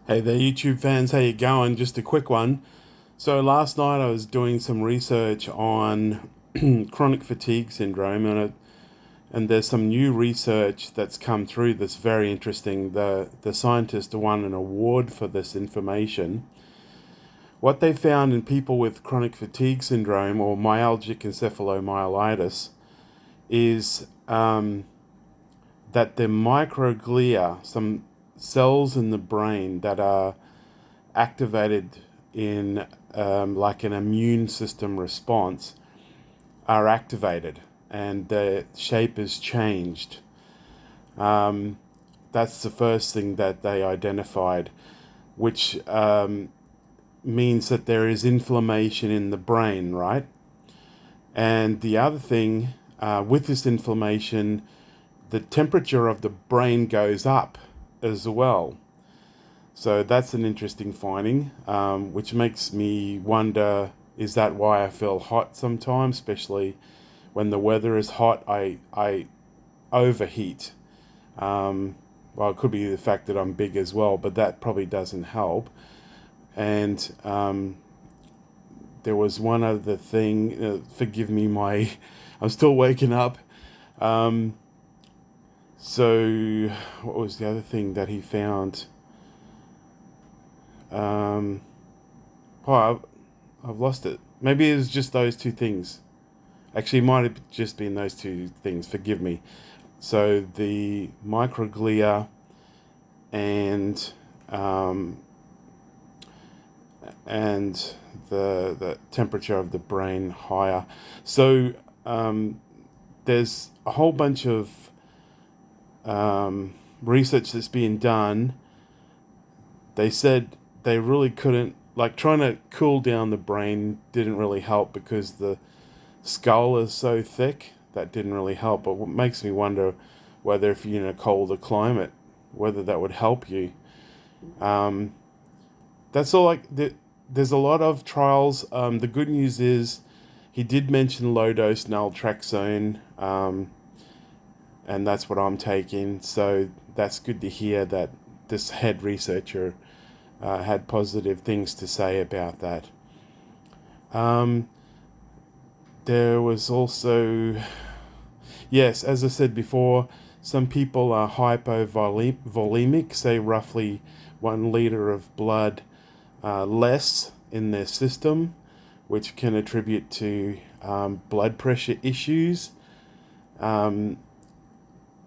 Hey there, YouTube fans. How you going? Just a quick one. So last night I was doing some research on chronic fatigue syndrome, and there's some new research that's come through that's very interesting. The scientist won an award for this information. What they found in people with chronic fatigue syndrome or myalgic encephalomyelitis is that the microglia, some cells in the brain that are activated in like an immune system response are activated and the shape is changed. That's the first thing that they identified, which means that there is inflammation in the brain, right? And the other thing, with this inflammation, the temperature of the brain goes up as well. So that's an interesting finding, which makes me wonder, is that why I feel hot sometimes, especially when the weather is hot? I overheat. Well, it could be the fact that I'm big as well, but that probably doesn't help. And there was one other thing, forgive me, I'm still waking up. Um, so, what was the other thing that he found? Um, oh, I've lost it. Maybe it was just those two things. Actually, it might have just been those two things. Forgive me. So the microglia and um, and the temperature of the brain higher. So there's a whole bunch of research that's being done. They said they really couldn't, like, trying to cool down the brain didn't really help because the skull is so thick. That didn't really help. But what makes me wonder whether if you're in a colder climate, whether that would help you. Um, that's all. There's a lot of trials. The good news is he did mention low dose naltrexone, and that's what I'm taking. So that's good to hear that this head researcher had positive things to say about that. Um, there was also, yes, as I said before, some people are hypovolemic, say roughly 1 liter of blood less in their system, which can attribute to blood pressure issues. Um,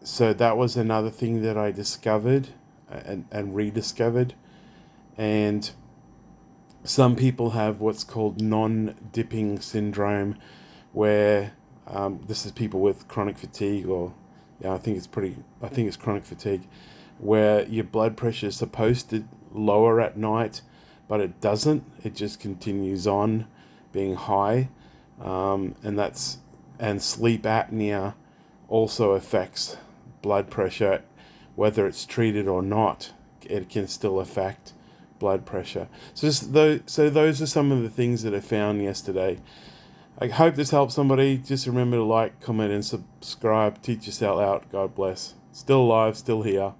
so that was another thing that I discovered and rediscovered. And some people have what's called non-dipping syndrome, where this is people with chronic fatigue, or yeah, I think it's chronic fatigue, where your blood pressure is supposed to lower at night, but it doesn't. It just continues on being high, and sleep apnea also affects blood pressure, whether it's treated or not. It can still affect blood pressure. So those are some of the things that I found yesterday. I hope this helps somebody. Just remember to like, comment, and subscribe. Teach yourself out. God bless. Still alive, still here.